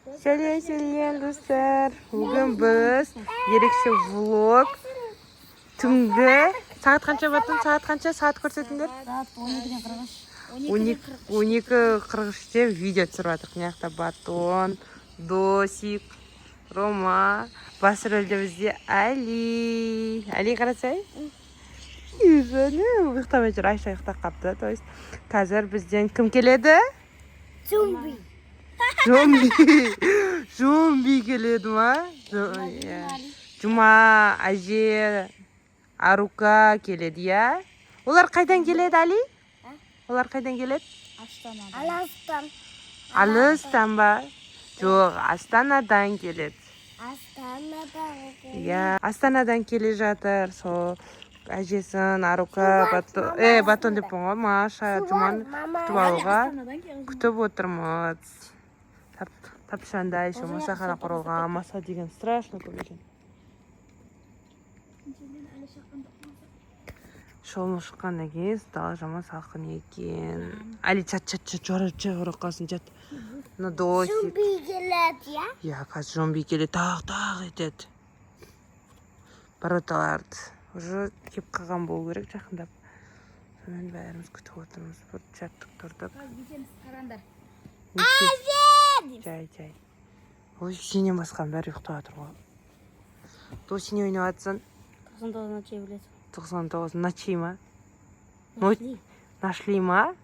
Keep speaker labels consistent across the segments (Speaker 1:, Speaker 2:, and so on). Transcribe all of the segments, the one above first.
Speaker 1: Сәлем достар. Бүгін біз ерекше влог. Түнгі сағат қанша батын? Сағат қанша? Сағат көрсетіңдер?
Speaker 2: Сағат
Speaker 1: 12:43-те видео түсіріп жатырмық. Мына жақта Батон, Досик, Рома. Бас рөлде бізде Али. Али қарасай. Жаным, ұйықтамай жүр. Айша ұйықтап қапты. То есть қазір бізден кім келеді? Зомби келеді ма? Жұма, Әже, Арука келеді, я? Олар қайдан келеді, Али? Олар қайдан келеді? Алыстан ба? Жоқ, Астанадан келеді. Астанадан келе жатыр. Сол әжесін, Арука, Батон деп ғой, Маша, Жұманы күтіп алуға күтіп отырмыз. Тапшанда еще масахана құрылған. Маса деген страшно көп екен. Шолмы шыққаннан кейін стала жама салқын екен. Али чат жорып қалсын жат. Ну Досик.
Speaker 3: Зомби келеді, я?
Speaker 1: Я, қазір зомби келеді, тақ етеді. Бароталарды уже кеп қалған болу керек жақындап. Сонымен бәріміз күтіп отырмыз. Бір жаттық тұрдық. Жай. Ой, сенен басқан бәрі ұйықтап жатыр ғой. Доси не ойнап жатсың?
Speaker 2: 99 ночей біледі.
Speaker 1: 99 ночей ма? Нашли ма?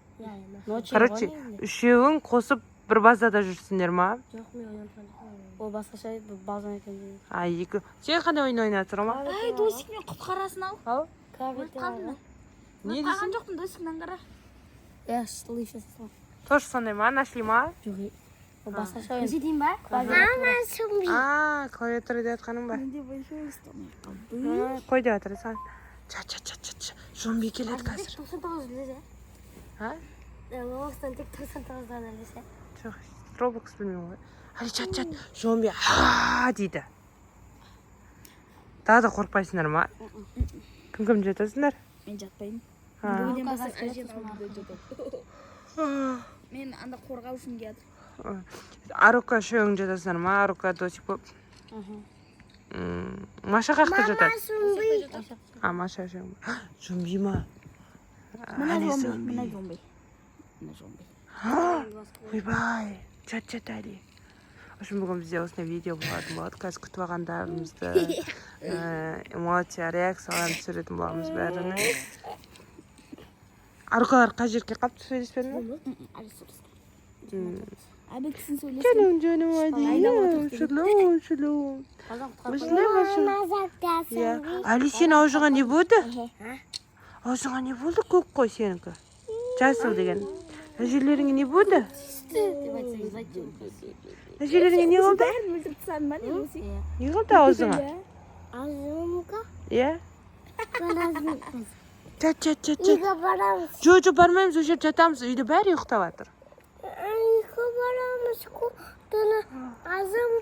Speaker 1: Короче, үшеуің қосып бір базада жүрсіңдер ма?
Speaker 2: Жоқ, мен ойнатқан. Ол басқаша базан екен.
Speaker 1: Екі. Сен қандай ойын ойнап жатыр ма?
Speaker 2: Ай, Досик мен құтқарасын ау.
Speaker 1: Ау?
Speaker 2: Не дейсің? Жоқпын Досиктан қара. Я что еще слышал.
Speaker 1: Тоже сондай ма? Нашли ма?
Speaker 2: Жоқ. Ол басқаша ойын. Көрсетейін ба?
Speaker 1: Клавиатура деп жатқаның ба?
Speaker 2: Менде большой стол.
Speaker 1: Қой деп жатыр саған. Ча. Зомби келеді қазір.
Speaker 2: 99 біледі.
Speaker 1: А?
Speaker 2: Roblox'tan тек 99'дан білесе.
Speaker 1: Жоқ, Roblox білмеймін ғой. Али, чат. Зомби дейді. Тағы да қорқпайсыңдар ма? Кім жатасыңдар?
Speaker 2: Мен жатпаймын.
Speaker 1: Бүгіннен
Speaker 2: бастап әжем мен анда қорғау үшін келді.
Speaker 1: Арука үшеуің жатасыңдар ма? Арука, Досик болып. Маша қақта жатады? Маша үшеуің. Зомби ма? Али зомби. Ойбай, чат Али. Үшін бүгін бізде осындай видео болатын болады. Қазір күтіп алғандарымызды, эмоция, реакцияларын түсіретін боламыз бәріне. Арқалар қай жерге қапты сөйлеспеді ме? Жаным, Али. Али, сен аузыңа не болды? Аузыңа не болды? Көк қой сенікі. Жасыл деген. Әжелеріңе не болды? Әжелеріңе не болды? Не болды аузыңа?
Speaker 3: Аузымға?
Speaker 1: Е? Чат.
Speaker 3: Үйге барамыз.
Speaker 1: Жоқ, бармаймыз, ол жер жатамыз. Үйде бәрі ұйықтап жатыр.
Speaker 3: Үйге барамыз. Азым.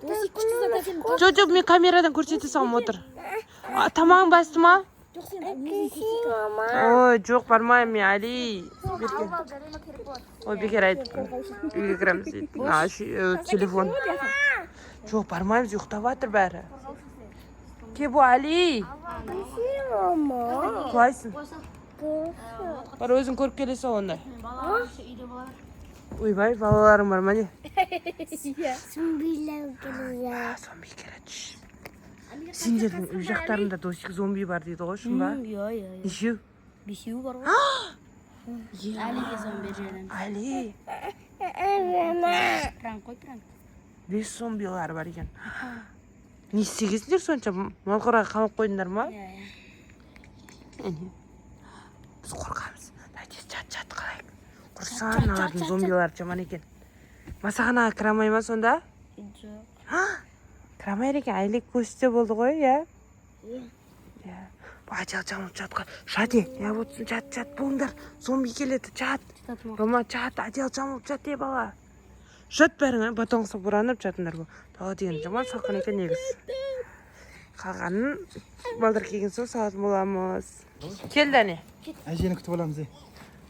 Speaker 1: Жоқ, мен камерадан көрсете салам отыр. Тамағың басты ма? Ой, жоқ, бармаймын мен, Али. Ой, бекер айтыппын. Үйге кіреміз дейді. Телефон. Жоқ, бармаймыз, ұйықтап жатыр бәрі. Кебу, Али. Құлайсың? Бар, өзің көріп келесі онда. Ойбай, балаларың бар ма не?
Speaker 3: Зомбилер келеді.
Speaker 1: Зомби келеді. Сендердің үй жақтарында Досик зомби бар дейді ғой, шын ба? Нешеу?
Speaker 2: Бесеу бар ғой. Әліге зомби жерін.
Speaker 1: Али.
Speaker 2: Пранк қой, пранк.
Speaker 1: 5 зомбилар бар екен. Не істегенсіңдер сонша? Малқораға қамап қойдыңдар ма? Біз қорқамыз. Жат қалайық. Құрсан, алардың зомбилар жаман екен. Масаханаға кірамай ма сонда?
Speaker 2: Жоқ.
Speaker 1: Кірамай екен, айлық көсте болды ғой, я? Ажал жамылып жатқа. Жат, жат, болыңдар. Зомби келеді, жат. Рома, жат, ажал жамылып жат, бала. Жат бәрің, батонғысы бұранып жатындар бұл. Тағы деген жаман салқын екен негіз. Қалғанын балдар келген соң салатын боламыз. Келді әне.
Speaker 4: Әжені күтіп аламыз.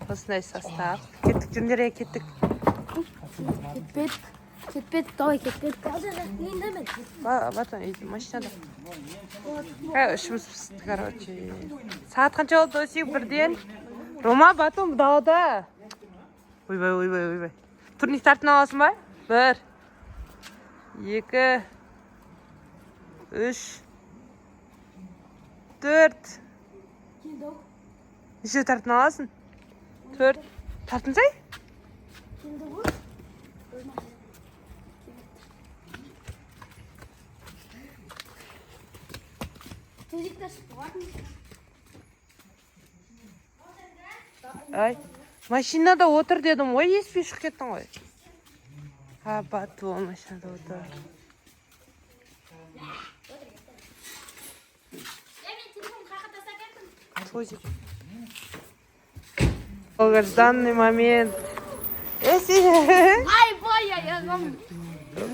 Speaker 1: Осындай состав. Кеттік, жүндерге кеттік.
Speaker 2: Кетпеді, давай кетпеді. Енді
Speaker 1: Батон үйде машинада. Үшіміз пісті, короче. Сағат қанша болды Осик? Бірден. Рома, Батон далада. Ойбай. Турник тартын аласың ба? 1, 2, 3, 4. Неше тартын аласың? 4. Тартын сай? Ай, машинада отыр дедім, ой, еспей шығып кеттің ғой. Батон машинада отыр. Долгожданный момент. Эси.
Speaker 2: Ай, бой, аяғым.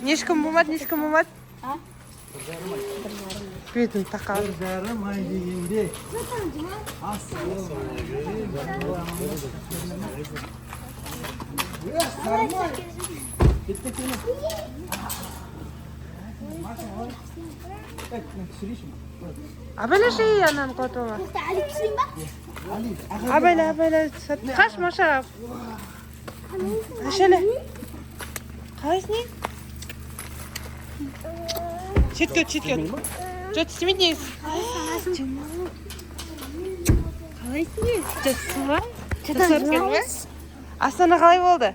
Speaker 1: Нешкім болмады?
Speaker 2: А?
Speaker 1: Бетін тақап.
Speaker 4: Жарым ай дегенде
Speaker 1: Абайлаши анан котома. Абайла. Қаш маша. Ашеле. Қалайсың? Четке. Жо тістемейді негіз. Қалайсың? Жассың ба? Жасарсың ба? Астана қалай болды?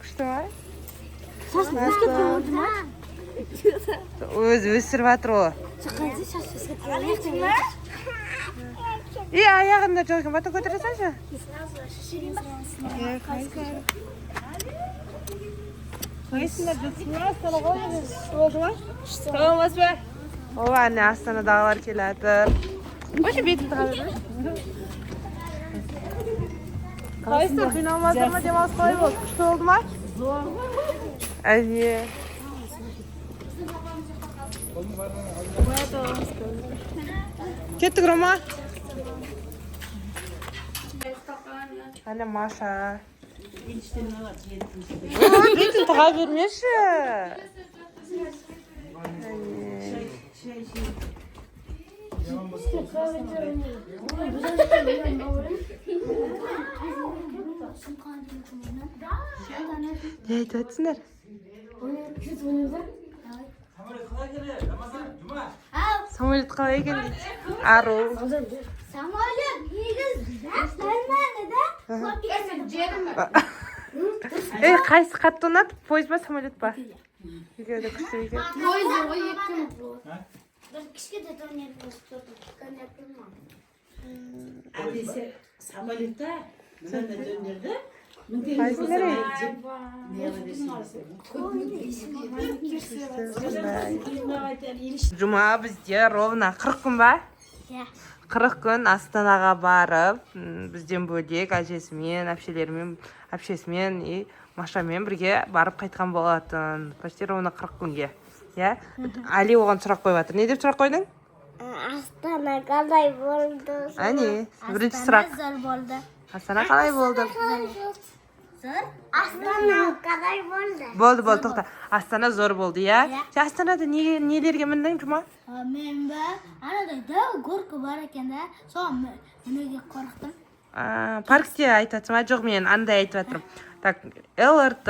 Speaker 1: Күшті ма? Өзі өсіріп жатыр ол. Аяғында жоқ екен, Батон көтере салшы. Қайсыңдар жассың ба? Астана қалай болды ма? Саламыз ба? Ова, әне Астанадағылар келатыр. Өші бетімді қалады. Қайсыңдар қиналмадыр ма, демалыс қалай болды? Күшті болды ма? Әне. Кеттік, Рома. Әне Маша. Бетін тұға бермеші. Ne айтып жатсыңдар? Самолет қалай екен дейді. Ару.
Speaker 3: Самолет негіз нормально, да?
Speaker 1: Қайсы қатты ұнады? Пойыз ба, самолет ба? Екеуі де күшті екен.
Speaker 3: Bir kişi de dönüyoruz.
Speaker 5: Adese samalita nana döndürdü.
Speaker 1: Қайсы nereye? Жұма бізде ровно 40 күн ба? 40 күн Астанаға барып, бізден бөлек әжесімен, әпшесімен и Машамен бірге барып қайтқан болатын. Почти ровно 40 күнге. Али оған сұрақ қойып жатыр. Не деп сұрақ қойдың?
Speaker 3: Астана қалай болды?
Speaker 1: Әне, бірінші сұрақ.
Speaker 2: Зор болды.
Speaker 1: Астана қалай болды?
Speaker 3: Астана қалай болды?
Speaker 1: Болды, тоқта. Астана зор болды, иә? Сен Астанада нелерге міндің, Жұма?
Speaker 2: Мен ба, анадайда горка бар екен да, соған мінуге қорықтым.
Speaker 1: Паркте айтатсың ба? Жоқ, мен андай айтып жатырмын. Так, ЛРТ,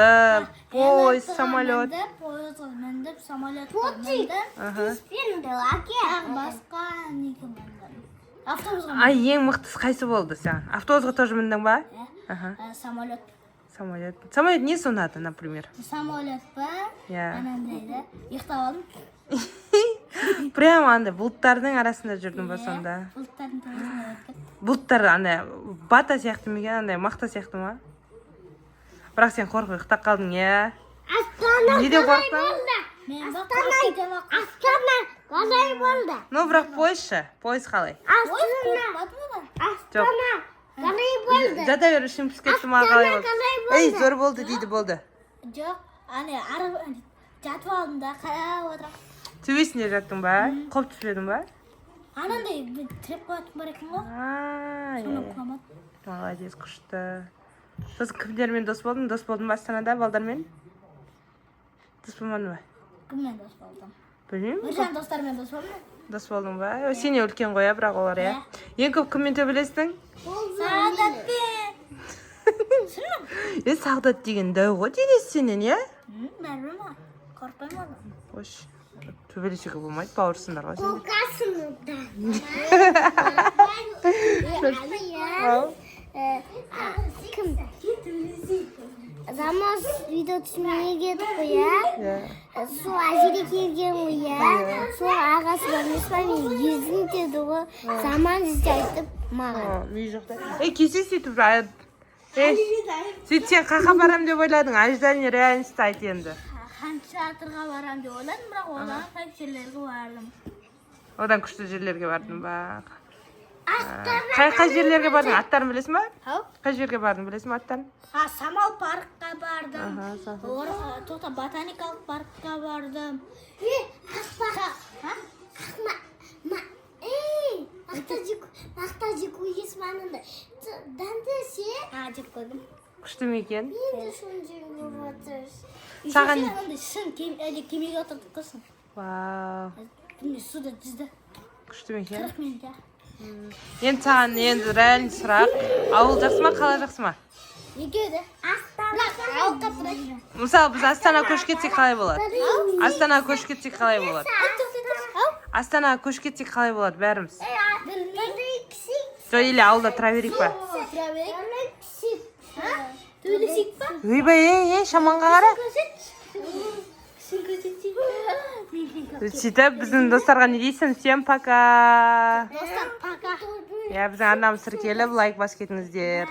Speaker 1: поезд, самолет.
Speaker 2: Поездға міндіп, самолетқа міндіп.
Speaker 3: Фильмді лаке.
Speaker 2: Басқа неге міндім. Автобусға
Speaker 1: Ай, ең мықтысы қайсы болды сен? Автобусға тоже міндің ба?
Speaker 2: самолет.
Speaker 1: Самолет не ұнады, например?
Speaker 2: Самолет ба, анандайда, ұйықтап алдым.
Speaker 1: Прямо андай бұлттардың арасында жүрдің ба сонда?
Speaker 2: Бұлттардың арасында өткен.
Speaker 1: Бұлттар андай бата сияқты мекен, андай мақта сияқты ма? Бірақ сен қорқып ұйықтап қалдың, иә?
Speaker 3: Астана
Speaker 1: Неде
Speaker 3: қалай
Speaker 1: қорықтың?
Speaker 3: болды?
Speaker 2: Мен ба, қорқып кетем ақ.
Speaker 3: Астана қалай болды?
Speaker 1: Ну, бірақ поезд қалай?
Speaker 3: Астана қалай болды?
Speaker 1: Жата бер, ішім пісіп кетті ма қалай болды?
Speaker 3: қалай болды?
Speaker 1: Ей, зор болды дейді, болды.
Speaker 2: Жоқ, жатып алдым да, қарап отырам.
Speaker 1: Төбесінде жаттың ба? Қоп түспедің ба?
Speaker 2: Анандай тіреп қоятын бар екен ғой. Соны құламады.
Speaker 1: Молодец, күшті. Сосын кімдермен дос болдың? Дос болдың ба Астанада, балдармен? Дос болмадың ба?
Speaker 2: Кіммен дос болдым?
Speaker 1: Білмеймін.
Speaker 2: Біржан достармен дос болдым.
Speaker 1: Дос болдың ба? Сенен үлкен ғой, бірақ олар, иә. Ең көп кіммен төбелестің?
Speaker 2: Сағдатпен.
Speaker 1: Сағдат деген дәу ғой денесі сенен, иә?
Speaker 2: Бәрі ма? Қорқпаймын оны.
Speaker 1: Қош. Төбелесуге болмайды, бауырсыңдар ғой сендер.
Speaker 3: Kokasınızda. Kim? Zaman video çizmeye gittik bu ya. Su acili kirgen bu ya. Su ağası varmış var ya. Yüzünü dedi o. Zaman çizecektim. Mağara.
Speaker 1: Мүй жақта. Кесе сөйтіп жайды. Сөйтіп сен қақа барам деп ойладың, ожидание реальность айт енді.
Speaker 2: Театрға барам деп ойладым, бірақ одан қайып жерлерге бардым.
Speaker 1: Одан күшті жерлерге бардың ба? Қай жерлерге бардың? Аттарын білесің ба? Қай жерге бардың білесің ба аттарын?
Speaker 2: Самал паркқа бардым.
Speaker 1: Аха,
Speaker 2: Тоқта ботаникалық паркқа бардым.
Speaker 3: Мақтажик уйыс маңында. Дәндесі.
Speaker 2: Жеп көрдім.
Speaker 1: күшті ме екен?
Speaker 3: Енді шынжың болып отыр.
Speaker 1: Саған
Speaker 2: Шын кемеге отырдық қысын.
Speaker 1: вау,
Speaker 2: Суда жүзді.
Speaker 1: күшті ме екен?
Speaker 2: 40 минутта.
Speaker 1: Енді саған енді реально сұрақ, ауыл жақсы ма, қала жақсы ма?
Speaker 2: Екеуі де. Бірақ ауылға тұрайын.
Speaker 1: Мысалы біз Астанаға көшіп кетсек қалай болады? Астанаға көшіп кетсек қалай болады? Астанаға көшіп кетсек қалай болады бәріміз? Жоқ, или ауылда тұра берейік па?
Speaker 2: Төйлесек па?
Speaker 1: Ойбай, шаманға қара. Сөйтіп, біздің достарға не дейсің? Всем пока.
Speaker 2: Достар, пока.
Speaker 1: Біздің арнамыз тіркеліп, лайк басып кетіңіздер.